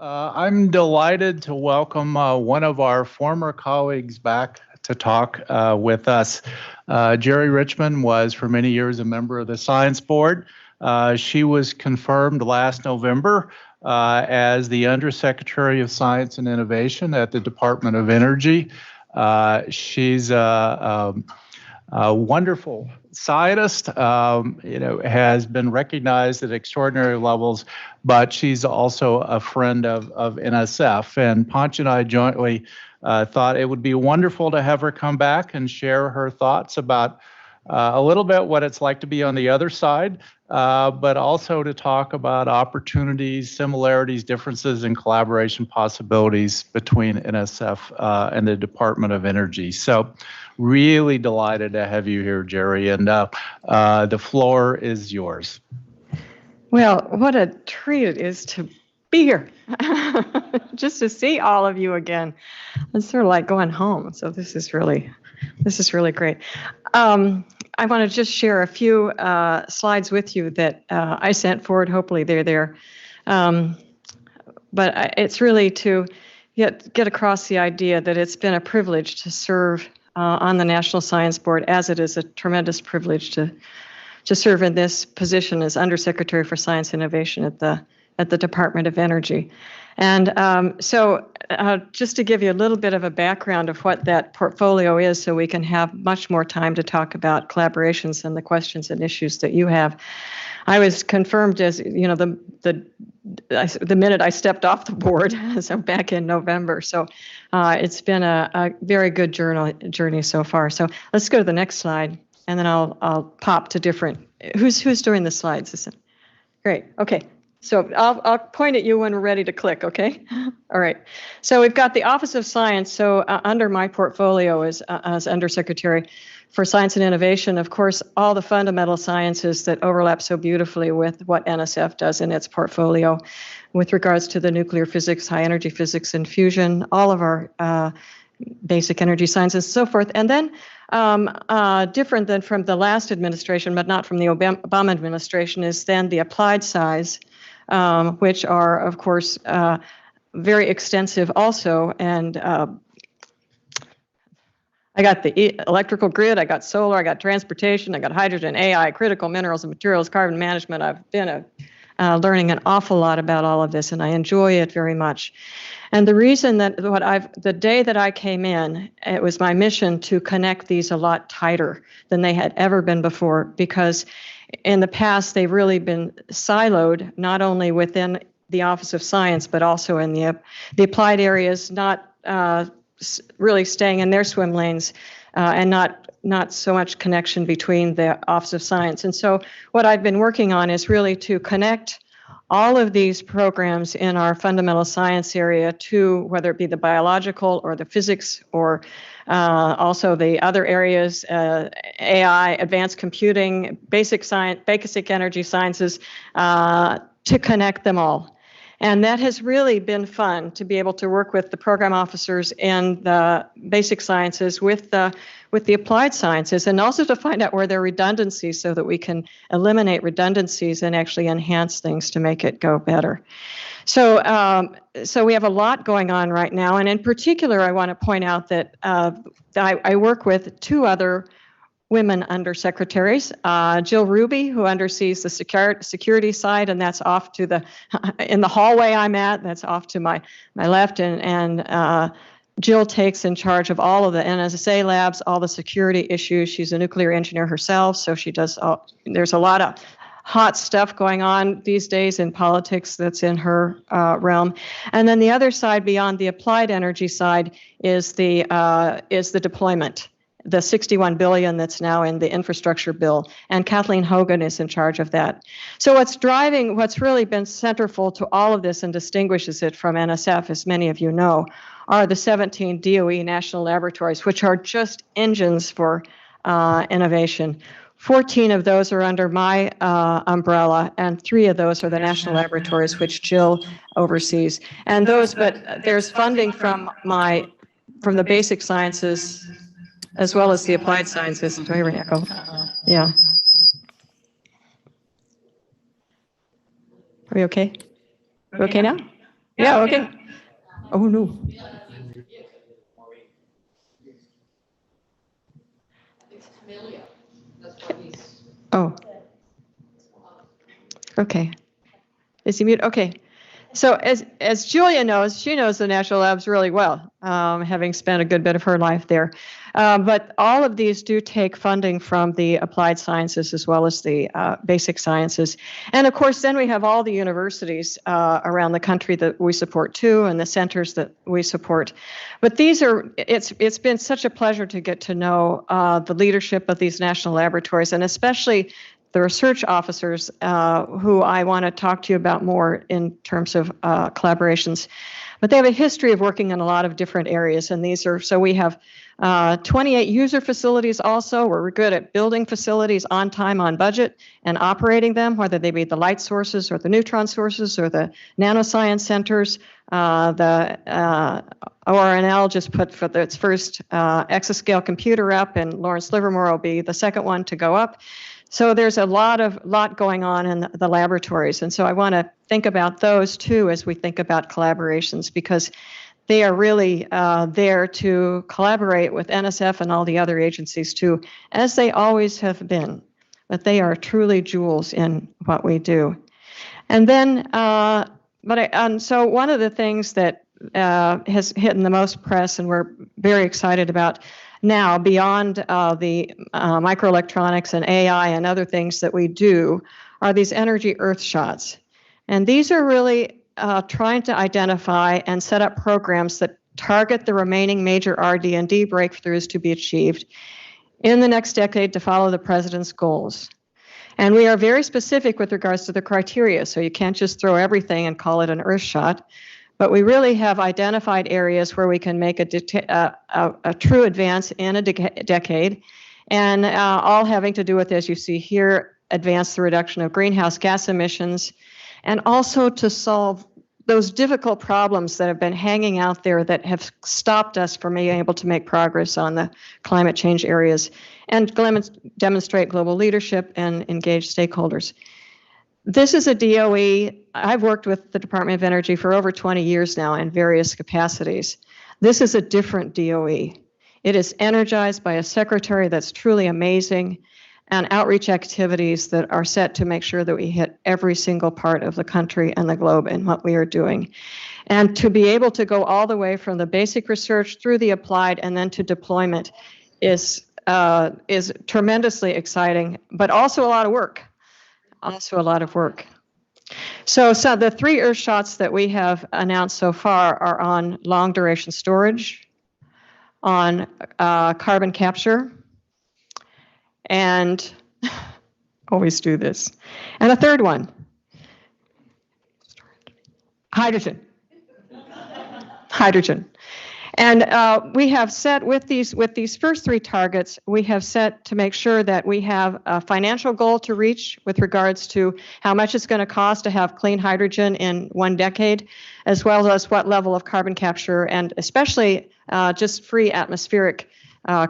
I'm delighted to welcome one of our former colleagues back to talk with us. Jerry Richmond was for many years a member of the Science Board. She was confirmed last November as the Undersecretary of Science and Innovation at the Department of Energy. She's a wonderful scientist, has been recognized at extraordinary levels, but she's also a friend of NSF. And Panch and I jointly thought it would be wonderful to have her come back and share her thoughts about a little bit what it's like to be on the other side, but also to talk about opportunities, similarities, differences, and collaboration possibilities between NSF and the Department of Energy. So really delighted to have you here, Jerry, and the floor is yours. Well, what a treat it is to be here, just to see all of you again. It's sort of like going home, so this is really great. I want to just share a few slides with you that I sent forward. Hopefully they're there. But it's really to get across the idea that it's been a privilege to serve on the National Science Board, as it is a tremendous privilege to serve in this position as Undersecretary for Science and Innovation at the Department of Energy. And so just to give you a little bit of a background of what that portfolio is, so we can have much more time to talk about collaborations and the questions and issues that you have. I was confirmed as, the minute I stepped off the board, so back in November. So it's been a very good journey so far. So let's go to the next slide, and then I'll pop to different. Who's doing the slides? Great. Okay. So I'll point at you when we're ready to click, okay? All right. So we've got the Office of Science. So under my portfolio as Undersecretary for Science and Innovation, of course, all the fundamental sciences that overlap so beautifully with what NSF does in its portfolio with regards to the nuclear physics, high energy physics, and fusion, all of our basic energy sciences, and so forth. And then different than from the last administration, but not from the Obama administration, is then the applied science, which are, of course, very extensive also. And I got the electrical grid, I got solar, I got transportation, I got hydrogen, AI, critical minerals and materials, carbon management. I've been learning an awful lot about all of this, and I enjoy it very much. And the reason that the day that I came in, it was my mission to connect these a lot tighter than they had ever been before, because in the past, they've really been siloed, not only within the Office of Science, but also in the applied areas, not really staying in their swim lanes, and not so much connection between the Office of Science. And so what I've been working on is really to connect all of these programs in our fundamental science area to whether it be the biological or the physics or also the other areas, AI, advanced computing, basic science, basic energy sciences, to connect them all. And that has really been fun to be able to work with the program officers in the basic sciences with the applied sciences, and also to find out where there are redundancies so that we can eliminate redundancies and actually enhance things to make it go better. So we have a lot going on right now. And in particular, I want to point out that I work with two other women undersecretaries, Jill Ruby, who oversees the security side, and that's off to in the hallway I'm at, that's off to my left, and Jill takes in charge of all of the NSA labs, all the security issues. She's a nuclear engineer herself, so she does there's a lot of hot stuff going on these days in politics that's in her realm. And then the other side, beyond the applied energy side, is the deployment, the $61 billion that's now in the infrastructure bill, and Kathleen Hogan is in charge of that. So what's really been central to all of this and distinguishes it from NSF, as many of you know, are the 17 DOE national laboratories, which are just engines for innovation. 14 of those are under my umbrella, and 3 of those are the national laboratories, which Jill oversees. And but there's funding from the basic sciences as well as the applied sciences. Do I hear an echo? Yeah. Are we okay? Are we okay now? Yeah, okay. Oh, no. Oh. Okay. Is he mute? Okay. So as Julia knows, she knows the National Labs really well, having spent a good bit of her life there. But all of these do take funding from the applied sciences as well as the basic sciences. And of course, then we have all the universities around the country that we support too, and the centers that we support. But these are, it's been such a pleasure to get to know the leadership of these national laboratories, and especially the research officers who I want to talk to you about more in terms of collaborations. But they have a history of working in a lot of different areas, and these are, so we have 28 user facilities also. We're good at building facilities on time, on budget, and operating them, whether they be the light sources or the neutron sources or the nanoscience centers. The ORNL just put for its first exascale computer up, and Lawrence Livermore will be the second one to go up. So there's a lot going on in the laboratories. And so I want to think about those too as we think about collaborations, because they are really there to collaborate with NSF and all the other agencies too, as they always have been. But they are truly jewels in what we do. And then, so one of the things that has hit in the most press and we're very excited about now, beyond the microelectronics and AI and other things that we do, are these energy earth shots. And these are really trying to identify and set up programs that target the remaining major RD&D breakthroughs to be achieved in the next decade to follow the president's goals. And we are very specific with regards to the criteria, so you can't just throw everything and call it an earth shot. But we really have identified areas where we can make a true advance in a decade, and all having to do with, as you see here, advance the reduction of greenhouse gas emissions, and also to solve those difficult problems that have been hanging out there that have stopped us from being able to make progress on the climate change areas, and demonstrate global leadership and engage stakeholders. This is a DOE. I've worked with the Department of Energy for over 20 years now in various capacities. This is a different DOE. It is energized by a secretary that's truly amazing, and outreach activities that are set to make sure that we hit every single part of the country and the globe in what we are doing. And to be able to go all the way from the basic research through the applied and then to deployment is tremendously exciting, but also a lot of work. So the 3 Earth shots that we have announced so far are on long duration storage, on carbon capture, and always do this, and a third one, hydrogen. And we have set with these first 3 targets, we have set to make sure that we have a financial goal to reach with regards to how much it's going to cost to have clean hydrogen in 1 decade, as well as what level of carbon capture, and especially just free atmospheric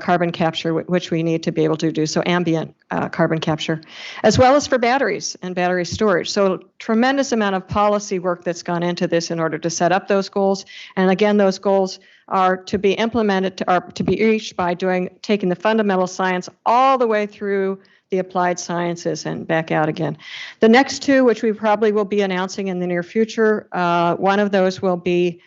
carbon capture, which we need to be able to do, so ambient carbon capture, as well as for batteries and battery storage. So tremendous amount of policy work that's gone into this in order to set up those goals. And again, those goals are to be implemented, or to be reached by taking the fundamental science all the way through the applied sciences and back out again. The next 2, which we probably will be announcing in the near future, one of those will be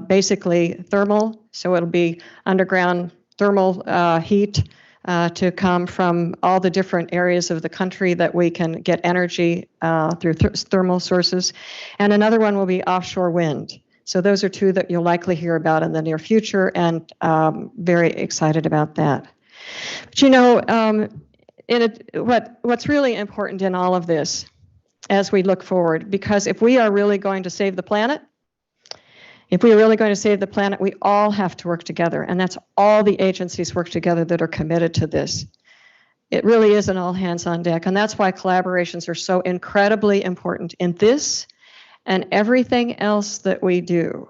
basically thermal, so it'll be underground thermal heat to come from all the different areas of the country that we can get energy through thermal sources. And another one will be offshore wind. So those are 2 that you'll likely hear about in the near future, and very excited about that. But you know, what's really important in all of this as we look forward, because if we are really going to save the planet, we all have to work together, and that's all the agencies work together that are committed to this. It really is an all hands on deck, and that's why collaborations are so incredibly important in this and everything else that we do,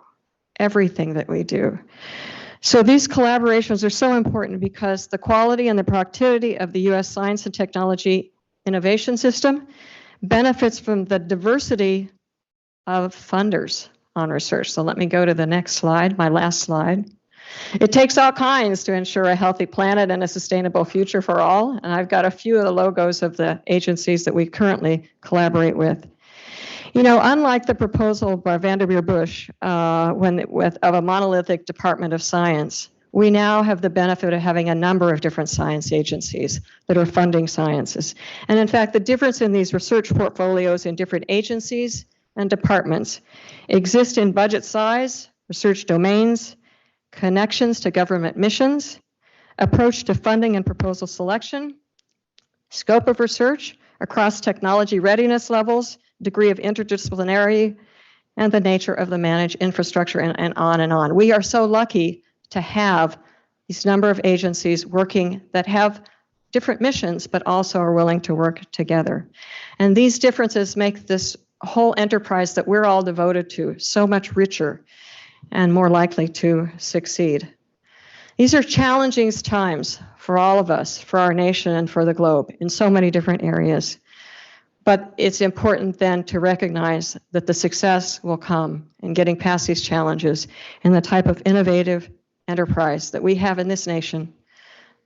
So these collaborations are so important because the quality and the productivity of the U.S. science and technology innovation system benefits from the diversity of funders, on research. So let me go to the next slide, my last slide. It takes all kinds to ensure a healthy planet and a sustainable future for all. And I've got a few of the logos of the agencies that we currently collaborate with. You know, unlike the proposal by Vanderveer Bush of a monolithic Department of Science, we now have the benefit of having a number of different science agencies that are funding sciences. And in fact, the difference in these research portfolios in different agencies and departments exist in budget size, research domains, connections to government missions, approach to funding and proposal selection, scope of research across technology readiness levels, degree of interdisciplinarity, and the nature of the managed infrastructure, and on and on. We are so lucky to have these number of agencies working that have different missions, but also are willing to work together. And these differences make this whole enterprise that we're all devoted to so much richer and more likely to succeed. These are challenging times for all of us, for our nation, and for the globe in so many different areas. But it's important then to recognize that the success will come in getting past these challenges in the type of innovative enterprise that we have in this nation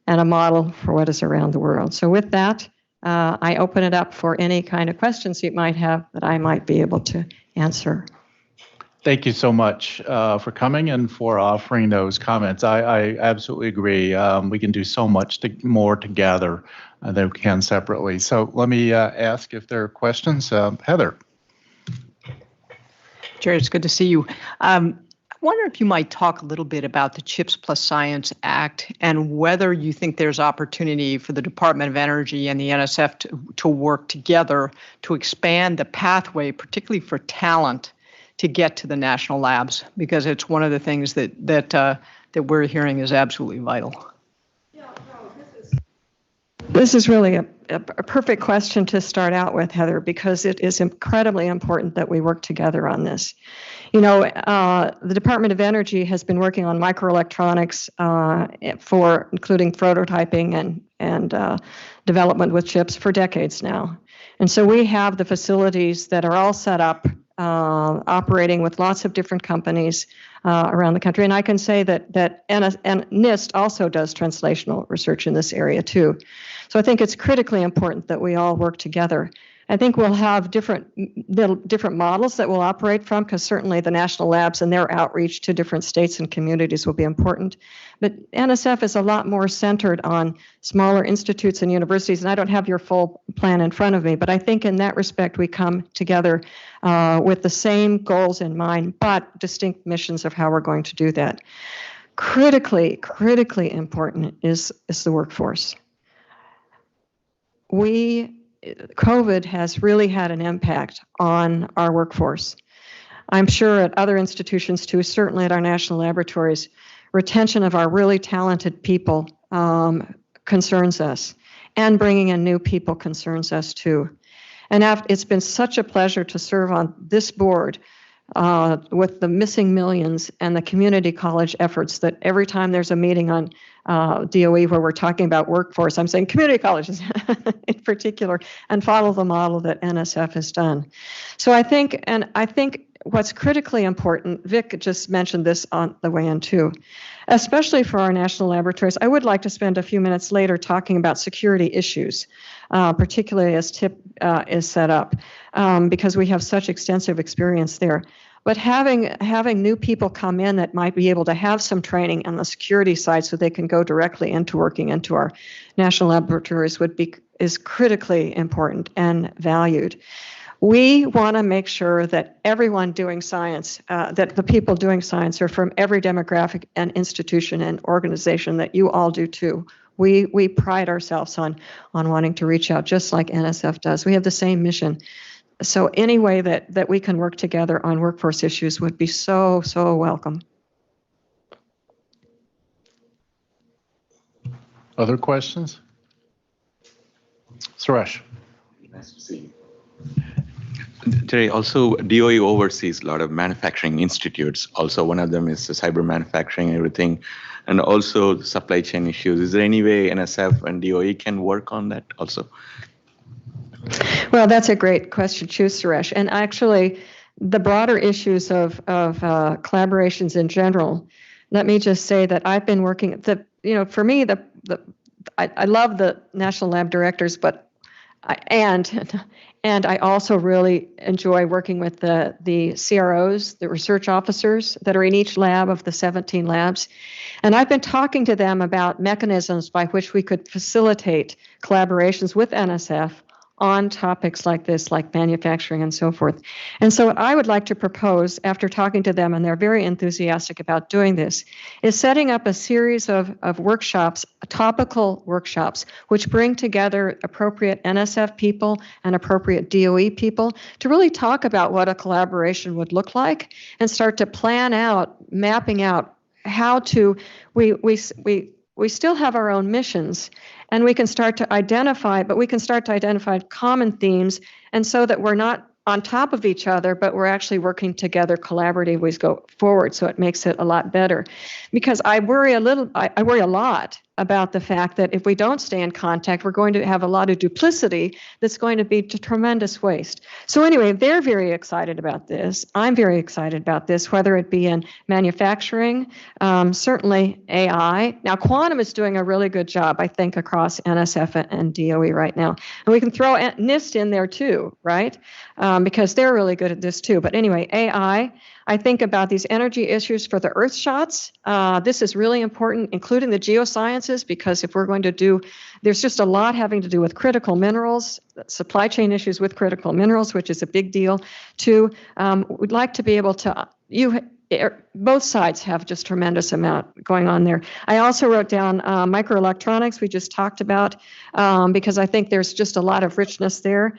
and a model for what is around the world. So with that, I open it up for any kind of questions you might have that I might be able to answer. Thank you so much for coming and for offering those comments. I absolutely agree. We can do so much more together than we can separately. So let me ask if there are questions. Heather. Jerry, it's good to see you. I wonder if you might talk a little bit about the CHIPS Plus Science Act and whether you think there's opportunity for the Department of Energy and the NSF to work together to expand the pathway, particularly for talent, to get to the national labs, because it's one of the things that we're hearing is absolutely vital. This is really a perfect question to start out with, Heather, because it is incredibly important that we work together on this. You know, the Department of Energy has been working on microelectronics for including prototyping and development with chips for decades now. And so we have the facilities that are all set up, operating with lots of different companies around the country. And I can say that NIST also does translational research in this area too. So I think it's critically important that we all work together. I think we'll have different models that we'll operate from, because certainly the national labs and their outreach to different states and communities will be important. But NSF is a lot more centered on smaller institutes and universities, and I don't have your full plan in front of me, but I think in that respect we come together with the same goals in mind, but distinct missions of how we're going to do that. Critically important is the workforce. COVID has really had an impact on our workforce. I'm sure at other institutions too, certainly at our national laboratories, retention of our really talented people concerns us, and bringing in new people concerns us too. And it's been such a pleasure to serve on this board with the Missing Millions and the community college efforts, that every time there's a meeting on DOE where we're talking about workforce, I'm saying community colleges in particular, and follow the model that NSF has done. So I think what's critically important, Vic just mentioned this on the way in too, especially for our national laboratories. I would like to spend a few minutes later talking about security issues, particularly as TIP is set up, because we have such extensive experience there. But having new people come in that might be able to have some training on the security side so they can go directly into working into our national laboratories is critically important and valued. We want to make sure that everyone doing science, that the people doing science are from every demographic and institution and organization, that you all do too. We pride ourselves on wanting to reach out just like NSF does. We have the same mission. So any way that we can work together on workforce issues would be so welcome. Other questions? Suresh. Nice to see you. Jerry, also DOE oversees a lot of manufacturing institutes. Also, one of them is the cyber manufacturing and everything, and also the supply chain issues. Is there any way NSF and DOE can work on that also? Well, that's a great question too, Suresh. And actually, the broader issues of collaborations in general, let me just say that I've been working for me, I love the national lab directors, but and I also really enjoy working with the CROs, the research officers that are in each lab of the 17 labs. And I've been talking to them about mechanisms by which we could facilitate collaborations with NSF on topics like this, like manufacturing and so forth. And so what I would like to propose, after talking to them, and they're very enthusiastic about doing this, is setting up a series of workshops, topical workshops, which bring together appropriate NSF people and appropriate DOE people to really talk about what a collaboration would look like and start to plan out, mapping out how to, we still have our own missions, and we can start to identify common themes, and so that we're not on top of each other, but we're actually working together collaboratively as go forward. So it makes it a lot better. Because I worry a lot about the fact that if we don't stay in contact, we're going to have a lot of duplicity that's going to be to tremendous waste. So anyway, they're very excited about this. I'm very excited about this, whether it be in manufacturing, certainly AI. Now, quantum is doing a really good job, I think, across NSF and DOE right now. And we can throw NIST in there too, right? Because they're really good at this too. But anyway, AI, I think about these energy issues for the Earth shots. This is really important, including the geosciences, because if we're going to do, there's just a lot having to do with critical minerals, supply chain issues with critical minerals, which is a big deal too. We'd like to be able to, both sides have just tremendous amount going on there. I also wrote down microelectronics we just talked about, because I think there's just a lot of richness there.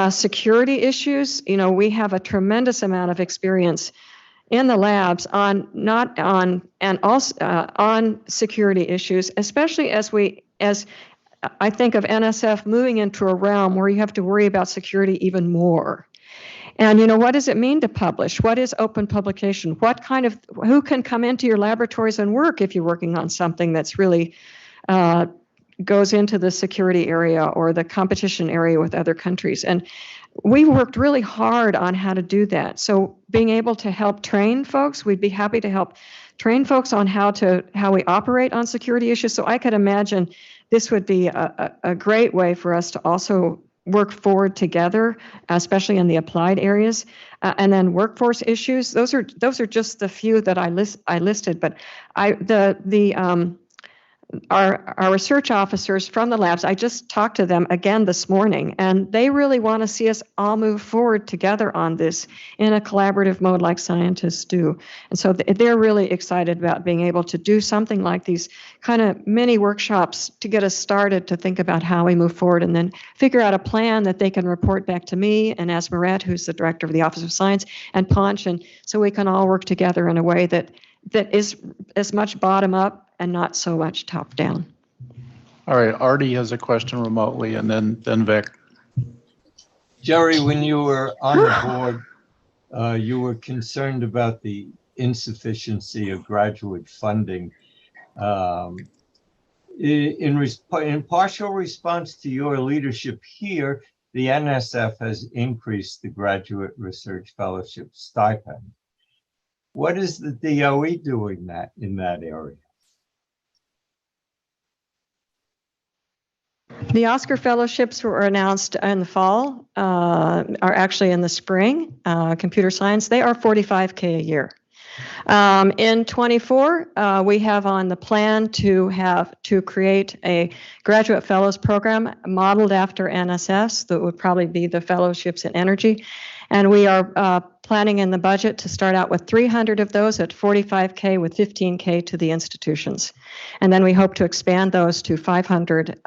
Security issues, we have a tremendous amount of experience in the labs on security issues, especially as I think of NSF moving into a realm where you have to worry about security even more. And what does it mean to publish? What is open publication? Who can come into your laboratories and work if you're working on something that's really goes into the security area or the competition area with other countries? And we worked really hard on how to do that. So being able to help train folks, we'd be happy to help train folks on how we operate on security issues. So I could imagine this would be a great way for us to also work forward together, especially in the applied areas, and then workforce issues. Those are just the few that I listed. But our research officers from the labs, I just talked to them again this morning, and they really want to see us all move forward together on this in a collaborative mode like scientists do. And so they're really excited about being able to do something like these kind of mini workshops to get us started to think about how we move forward, and then figure out a plan that they can report back to me and Asmaret, who's the director of the Office of Science, and Ponch, and so we can all work together in a way that is as much bottom up and not so much top down. All right, Artie has a question remotely, and then Vic. Jerry, when you were on the board, you were concerned about the insufficiency of graduate funding. In partial response to your leadership here, the NSF has increased the graduate research fellowship stipend. What is the DOE doing in that area? The Oscar fellowships were announced in the fall, are actually in the spring, computer science. They are $45K a year. In 24, we have on the plan to create a graduate fellows program modeled after NSS that would probably be the fellowships in energy. And we are planning in the budget to start out with 300 of those at $45K with $15K to the institutions. And then we hope to expand those to 500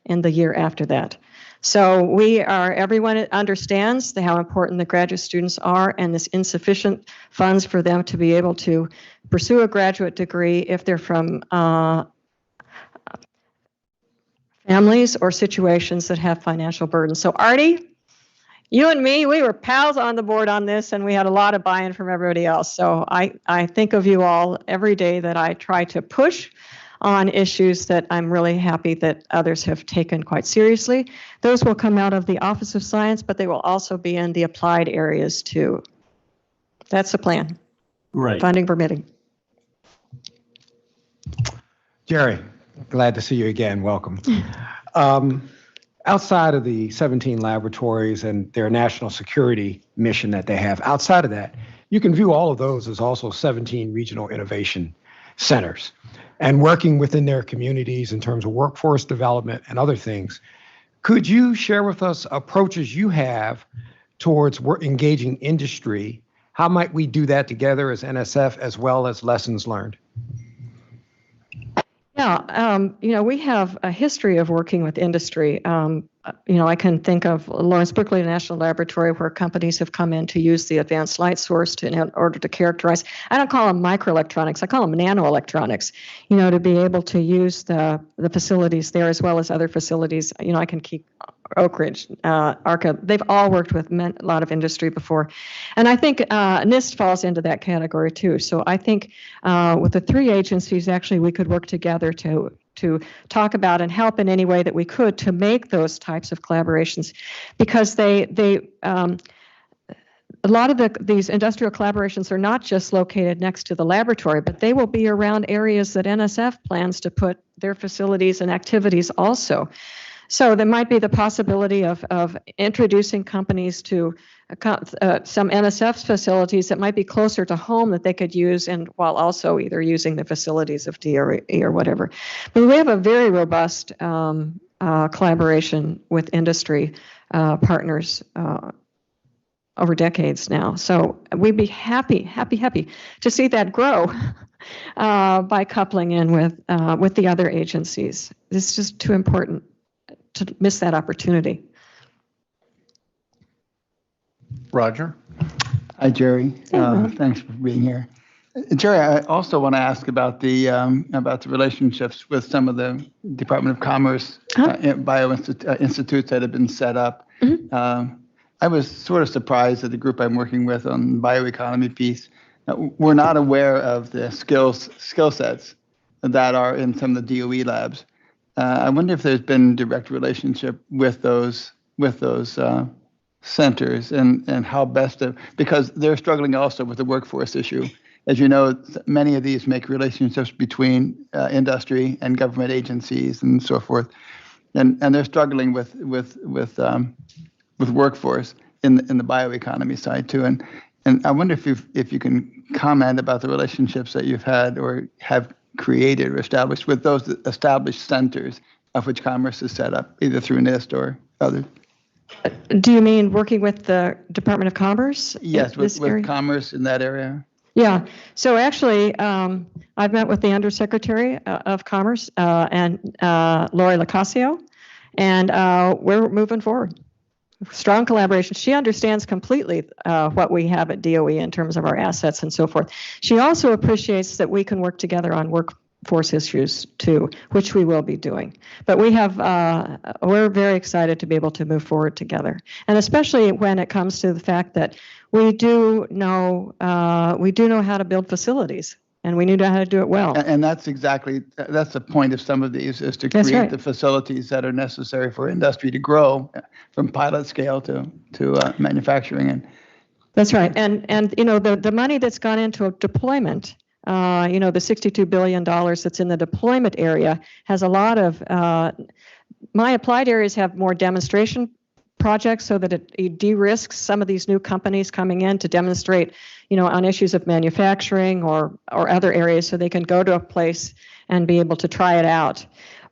in the year after that. So everyone understands how important the graduate students are, and this insufficient funds for them to be able to pursue a graduate degree if they're from families or situations that have financial burdens. So Artie, you and me, we were pals on the board on this, and we had a lot of buy-in from everybody else. So I think of you all every day that I try to push on issues that I'm really happy that others have taken quite seriously. Those will come out of the Office of Science, but they will also be in the applied areas too. That's the plan. Great. Funding permitting. Jerry, glad to see you again. Welcome. Outside of the 17 laboratories and their national security mission that they have, outside of that, you can view all of those as also 17 regional innovation centers and working within their communities in terms of workforce development and other things. Could you share with us approaches you have towards engaging industry? How might we do that together as NSF as well as lessons learned? Yeah, we have a history of working with industry. I can think of Lawrence Berkeley National Laboratory where companies have come in to use the advanced light source in order to characterize. I don't call them microelectronics. I call them nanoelectronics. To be able to use the facilities there as well as other facilities. I can keep Oak Ridge, ARCA. They've all worked with a lot of industry before, and I think NIST falls into that category too. So I think with the three agencies, actually, we could work together to talk about and help in any way that we could to make those types of collaborations, because a lot of these industrial collaborations are not just located next to the laboratory, but they will be around areas that NSF plans to put their facilities and activities also. So there might be the possibility of introducing companies to some NSF facilities that might be closer to home that they could use, and while also either using the facilities of DOE or whatever. But we have a very robust collaboration with industry partners over decades now. So we'd be happy to see that grow by coupling in with the other agencies. It's just too important to miss that opportunity. Roger? Hi, Jerry. Hey, Ron. Thanks for being here. Jerry, I also want to ask about the relationships with some of the Department of Commerce institutes that have been set up. Mm-hmm. I was sort of surprised that the group I'm working with on the bioeconomy piece were not aware of the skill sets that are in some of the DOE labs. I wonder if there's been direct relationship with those centers and how best to, because they're struggling also with the workforce issue. As you know, many of these make relationships between industry and government agencies and so forth, and they're struggling with workforce in the bioeconomy side too. And I wonder if you can comment about the relationships that you've had or have created or established with those established centers of which Commerce is set up, either through NIST or others. Do you mean working with the Department of Commerce? Yes, with Commerce in that area. Yeah. So actually, I've met with the Undersecretary of Commerce and Lori Lacasio, and we're moving forward. Strong collaboration. She understands completely what we have at DOE in terms of our assets and so forth. She also appreciates that we can work together on workforce issues too, which we will be doing. But we're very excited to be able to move forward together, and especially when it comes to the fact that we do know how to build facilities. And we know how to do it well. And that's the point of some of these, is to create the facilities that are necessary for industry to grow from pilot scale to manufacturing. And that's right. And the money that's gone into deployment, the $62 billion that's in the deployment area has a lot of, my applied areas have more demonstration projects so that it de-risks some of these new companies coming in to demonstrate, on issues of manufacturing or other areas, so they can go to a place and be able to try it out.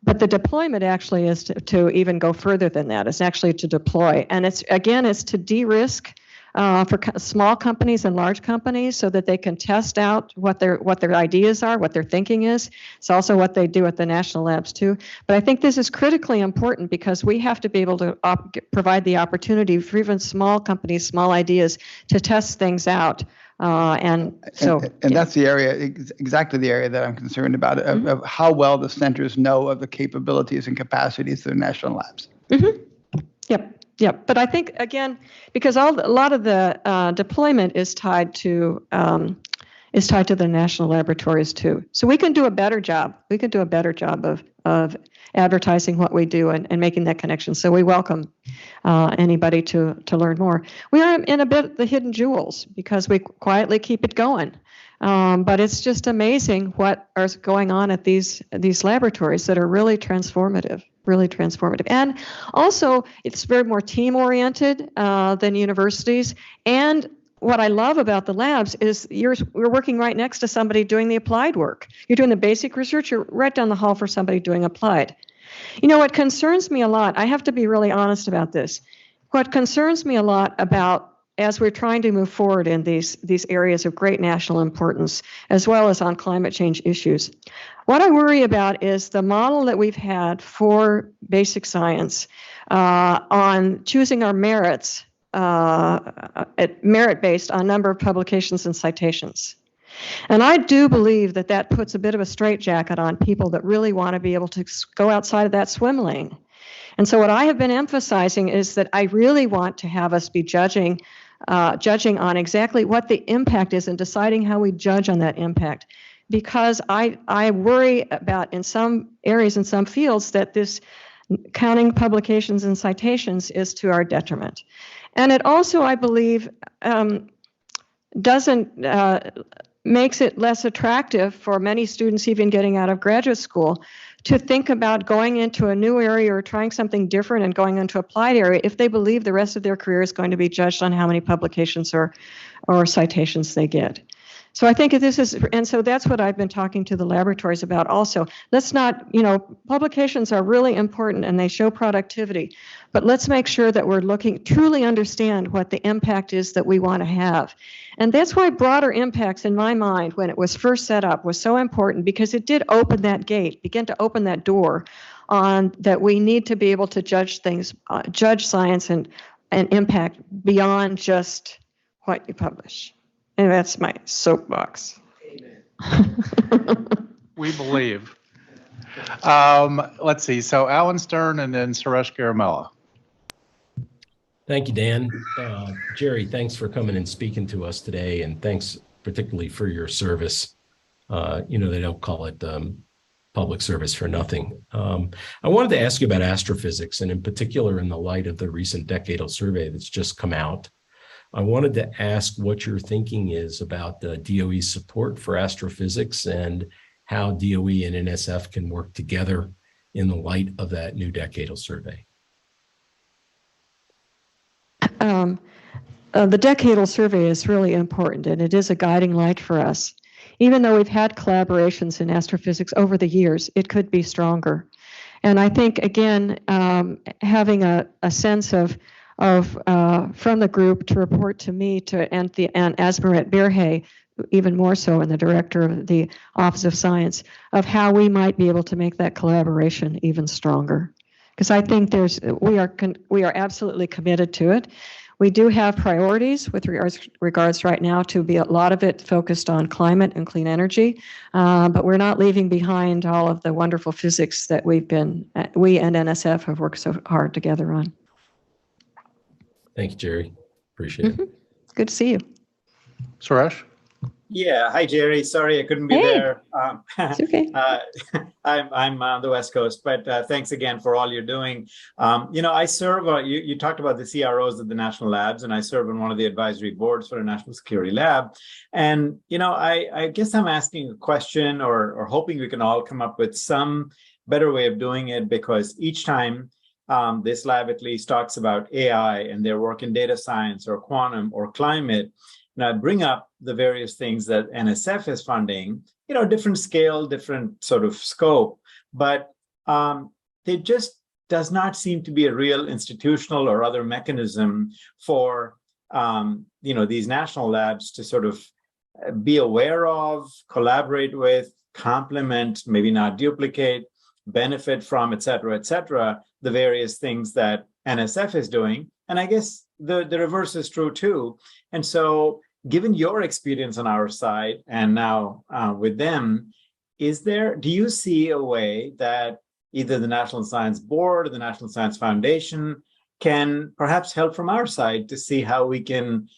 But the deployment actually is to even go further than that. It's actually to deploy, and it's to de-risk for small companies and large companies, so that they can test out what their ideas are, what their thinking is. It's also what they do at the national labs too. But I think this is critically important, because we have to be able to provide the opportunity for even small companies, small ideas, to test things out. And that's the area, exactly the area that I'm concerned about, of how well the centers know of the capabilities and capacities of the national labs. Mm-hmm. Yep. But I think, again, because a lot of the deployment is tied to the national laboratories too. So we can do a better job. We can do a better job of advertising what we do and making that connection. So we welcome anybody to learn more. We are in a bit the hidden jewels because we quietly keep it going. But it's just amazing what is going on at these laboratories that are really transformative. And also, it's very more team-oriented than universities. And what I love about the labs is we're working right next to somebody doing the applied work. You're doing the basic research, you're right down the hall for somebody doing applied. You know, what concerns me a lot, I have to be really honest about this. What concerns me a lot about as we're trying to move forward in these areas of great national importance, as well as on climate change issues, what I worry about is the model that we've had for basic science on choosing our merits, merit-based on number of publications and citations. And I do believe that puts a bit of a straitjacket on people that really want to be able to go outside of that swim lane. And so what I have been emphasizing is that I really want to have us be judging on exactly what the impact is and deciding how we judge on that impact. Because I worry about in some areas, in some fields, that this counting publications and citations is to our detriment. And it also, I believe, makes it less attractive for many students even getting out of graduate school to think about going into a new area or trying something different and going into applied area if they believe the rest of their career is going to be judged on how many publications or citations they get. So I think so that's what I've been talking to the laboratories about also. Let's not, publications are really important and they show productivity, but let's make sure that we're truly understand what the impact is that we want to have. And that's why broader impacts, in my mind, when it was first set up, was so important, because it did open that gate, begin to open that door on that we need to be able to judge things, judge science and impact beyond just what you publish. And that's my soapbox. We believe. Let's see. So Alan Stern and then Suresh Garamella. Thank you, Dan. Jerry, thanks for coming and speaking to us today, and thanks particularly for your service. They don't call it public service for nothing. I wanted to ask you about astrophysics, and in particular in the light of the recent decadal survey that's just come out. I wanted to ask what your thinking is about the DOE's support for astrophysics and how DOE and NSF can work together in the light of that new decadal survey. The decadal survey is really important, and it is a guiding light for us. Even though we've had collaborations in astrophysics over the years, it could be stronger. And I think, again, having a sense of from the group to report to me and Asmaret Birhay, even more so, and the director of the Office of Science, of how we might be able to make that collaboration even stronger. Because I think we are absolutely committed to it. We do have priorities with regards right now to be a lot of it focused on climate and clean energy, but we're not leaving behind all of the wonderful physics that we and NSF have worked so hard together on. Thank you, Jerry. Appreciate it. Good to see you. Suresh? Yeah. Hi, Jerry. Sorry I couldn't be there. It's okay. I'm on the West Coast, but thanks again for all you're doing. I serve, you talked about the CROs at the national labs, and I serve on one of the advisory boards for a national security lab. And, I guess I'm asking a question or hoping we can all come up with some better way of doing it, because each time this lab at least talks about AI and their work in data science or quantum or climate, and I bring up the various things that NSF is funding, different scale, different sort of scope, but there just does not seem to be a real institutional or other mechanism for, these national labs to sort of be aware of, collaborate with, complement, maybe not duplicate, benefit from, et cetera, the various things that NSF is doing. And I guess the reverse is true too. And so given your experience on our side and now with them, do you see a way that either the National Science Board or the National Science Foundation can perhaps help from our side to see how we can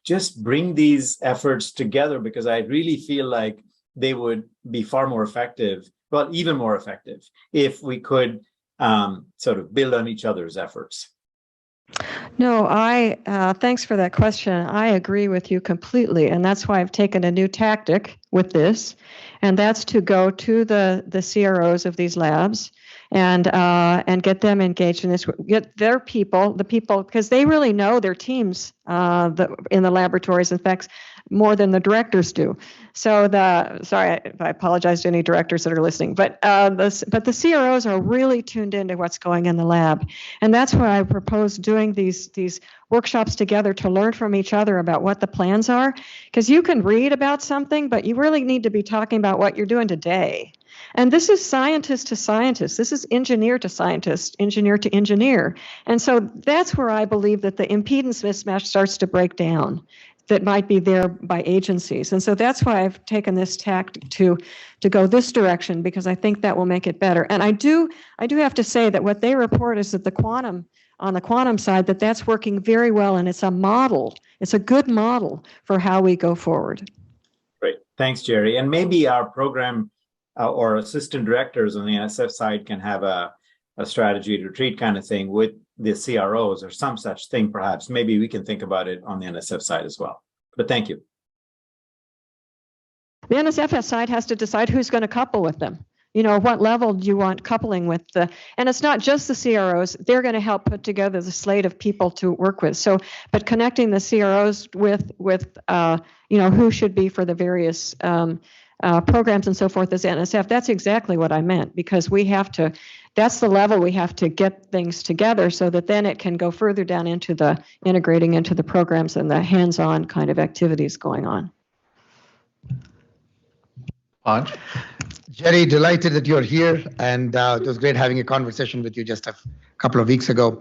just bring these efforts together? Because I really feel like they would be far more effective, well, even more effective, if we could sort of build on each other's efforts. No, thanks for that question. I agree with you completely. And that's why I've taken a new tactic with this. And that's to go to the CROs of these labs and get them engaged in this, get their people, because they really know their teams in the laboratories, in fact, more than the directors do. So I apologize to any directors that are listening, but the CROs are really tuned into what's going in the lab. And that's why I propose doing these workshops together to learn from each other about what the plans are, because you can read about something, but you really need to be talking about what you're doing today. And this is scientist to scientist. This is engineer to scientist, engineer to engineer. And so that's where I believe that the impedance mismatch starts to break down that might be there by agencies. And so that's why I've taken this tactic to go this direction, because I think that will make it better. And I do have to say that what they report is that on the quantum side, that's working very well, and it's a model. It's a good model for how we go forward. Great. Thanks, Jerry. And maybe our program or assistant directors on the NSF side can have a strategy retreat kind of thing with the CROs or some such thing, perhaps. Maybe we can think about it on the NSF side as well. But thank you. The NSF side has to decide who's going to couple with them. What level do you want coupling with and it's not just the CROs. They're going to help put together the slate of people to work with. So, but connecting the CROs with who should be for the various programs and so forth as NSF, that's exactly what I meant, because that's the level we have to get things together so that then it can go further down into the integrating into the programs and the hands-on kind of activities going on. Panch? Jerry, delighted that you're here, and it was great having a conversation with you just a couple of weeks ago.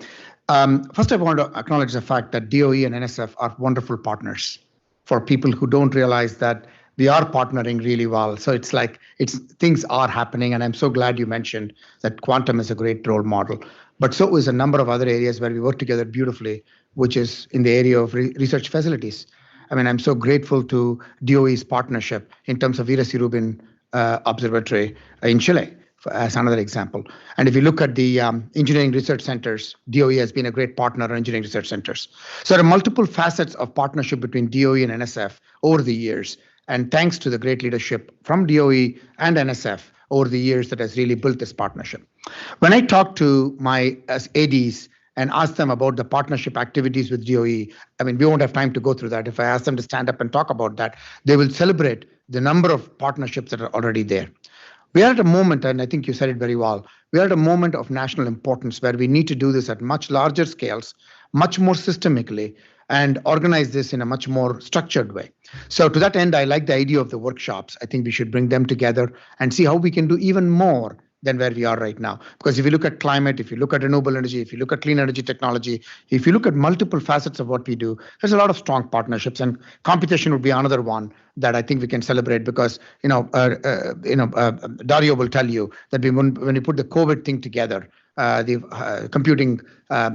First, I want to acknowledge the fact that DOE and NSF are wonderful partners for people who don't realize that we are partnering really well. So things are happening, and I'm so glad you mentioned that quantum is a great role model. But so is a number of other areas where we work together beautifully, which is in the area of research facilities. I mean, I'm so grateful to DOE's partnership in terms of Vera Rubin Observatory in Chile, as another example. And if you look at the engineering research centers, DOE has been a great partner on engineering research centers. So there are multiple facets of partnership between DOE and NSF over the years. And thanks to the great leadership from DOE and NSF over the years that has really built this partnership. When I talk to my ADs and ask them about the partnership activities with DOE, I mean, we won't have time to go through that. If I ask them to stand up and talk about that, they will celebrate the number of partnerships that are already there. We are at a moment, and I think you said it very well, we are at a moment of national importance where we need to do this at much larger scales, much more systemically, and organize this in a much more structured way. So to that end, I like the idea of the workshops. I think we should bring them together and see how we can do even more than where we are right now. Because if you look at climate, if you look at renewable energy, if you look at clean energy technology, if you look at multiple facets of what we do, there's a lot of strong partnerships, and competition would be another one that I think we can celebrate, because Dario will tell you that when we put the COVID thing together, the computing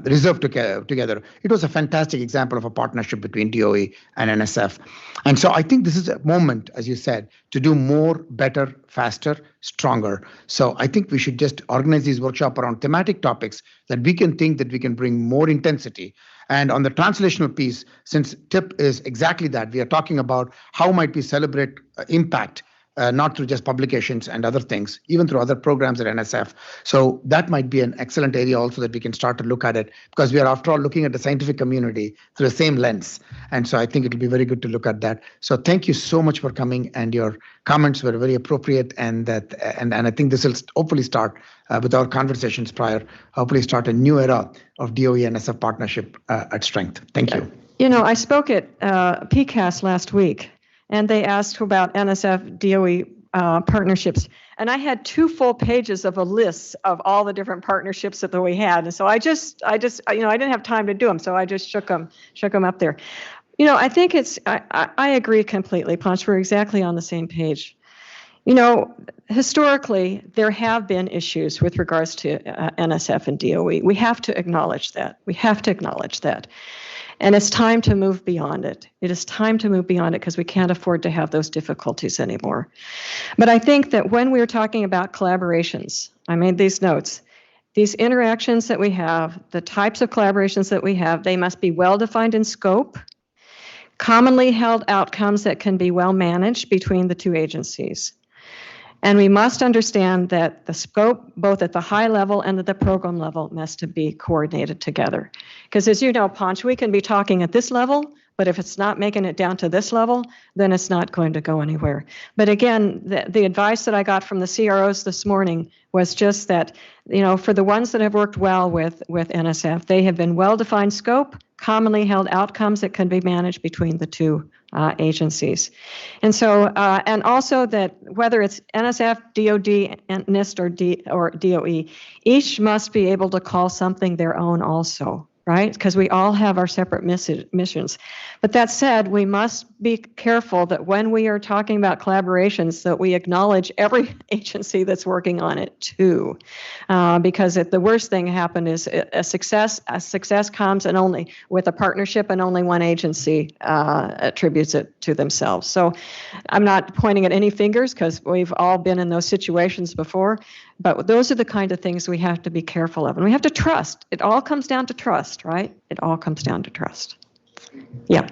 reserve together, it was a fantastic example of a partnership between DOE and NSF. And so I think this is a moment, as you said, to do more, better, faster, stronger. So I think we should just organize these workshops around thematic topics that we can think that we can bring more intensity. And on the translational piece, since TIP is exactly that, we are talking about how might we celebrate impact, not through just publications and other things, even through other programs at NSF. So that might be an excellent area also that we can start to look at it, because we are, after all, looking at the scientific community through the same lens. And so I think it'll be very good to look at that. So thank you so much for coming, and your comments were very appropriate. And I think this will hopefully start with our conversations prior, hopefully start a new era of DOE and NSF partnership at strength. Thank you. I spoke at PCAST last week, and they asked about NSF DOE partnerships. And I had 2 full pages of a list of all the different partnerships that we had. And so I didn't have time to do them. So I just shook them up there. I think I agree completely, Panch. We're exactly on the same page. Historically, there have been issues with regards to NSF and DOE. We have to acknowledge that. And it's time to move beyond it. It is time to move beyond it, because we can't afford to have those difficulties anymore. But I think that when we're talking about collaborations, I made these notes, these interactions that we have, the types of collaborations that we have, they must be well-defined in scope, commonly held outcomes that can be well managed between the two agencies. And we must understand that the scope, both at the high level and at the program level, must be coordinated together. Because as you know, Panch, we can be talking at this level, but if it's not making it down to this level, then it's not going to go anywhere. But again, the advice that I got from the CROs this morning was just that, for the ones that have worked well with NSF, they have been well-defined scope, commonly held outcomes that can be managed between the two agencies. And so, and also that whether it's NSF, DOD, NIST, or DOE, each must be able to call something their own also, right? Because we all have our separate missions. But that said, we must be careful that when we are talking about collaborations, that we acknowledge every agency that's working on it too. Because the worst thing happened is a success comes and only with a partnership and only one agency attributes it to themselves. So I'm not pointing at any fingers because we've all been in those situations before. But those are the kind of things we have to be careful of. And we have to trust. It all comes down to trust, right? It all comes down to trust. Yeah.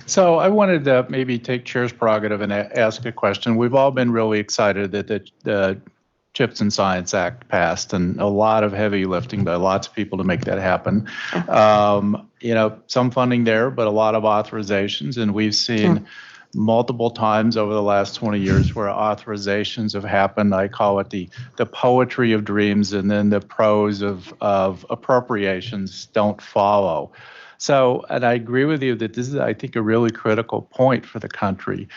So I wanted to maybe take Chair's prerogative and ask a question. We've all been really excited that the CHIPS and Science Act passed, and a lot of heavy lifting by lots of people to make that happen. Some funding there, but a lot of authorizations, and we've seen multiple times over the last 20 years where authorizations have happened. I call it the poetry of dreams, and then the prose of appropriations don't follow. So, and I agree with you that this is, I think, a really critical point for the country.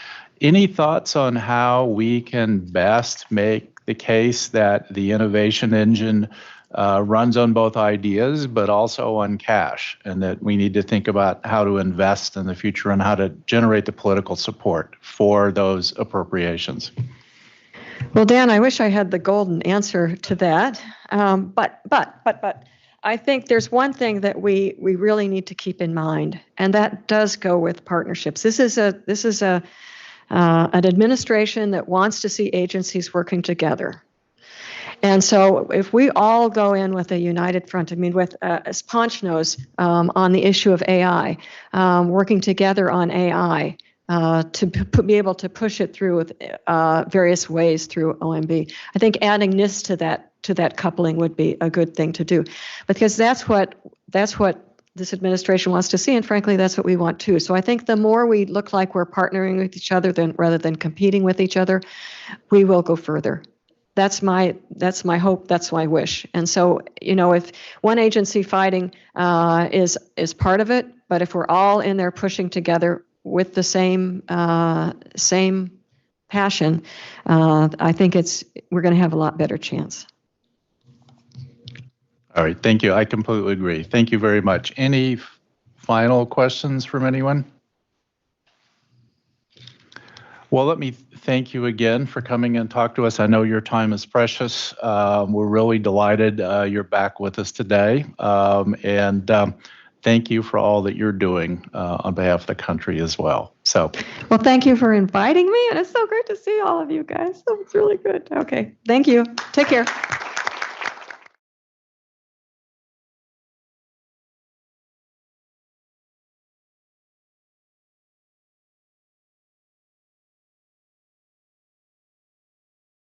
Any thoughts on how we can best make the case that the innovation engine runs on both ideas, but also on cash, and that we need to think about how to invest in the future and how to generate the political support for those appropriations? Well, Dan, I wish I had the golden answer to that. But I think there's one thing that we really need to keep in mind, and that does go with partnerships. This is an administration that wants to see agencies working together. And so if we all go in with a united front, as Panch knows, on the issue of AI, working together on AI to be able to push it through with various ways through OMB, I think adding NIST to that coupling would be a good thing to do, because that's what this administration wants to see, and frankly, that's what we want too. So I think the more we look like we're partnering with each other rather than competing with each other, we will go further. That's my hope. That's my wish. And so, if one agency fighting is part of it, but if we're all in there pushing together with the same passion, I think we're going to have a lot better chance. All right. Thank you. I completely agree. Thank you very much. Any final questions from anyone? Well, let me thank you again for coming and talk to us. I know your time is precious. We're really delighted you're back with us today. And thank you for all that you're doing on behalf of the country as well. Well, thank you for inviting me. And it's so great to see all of you guys. So it's really good. Okay. Thank you. Take care.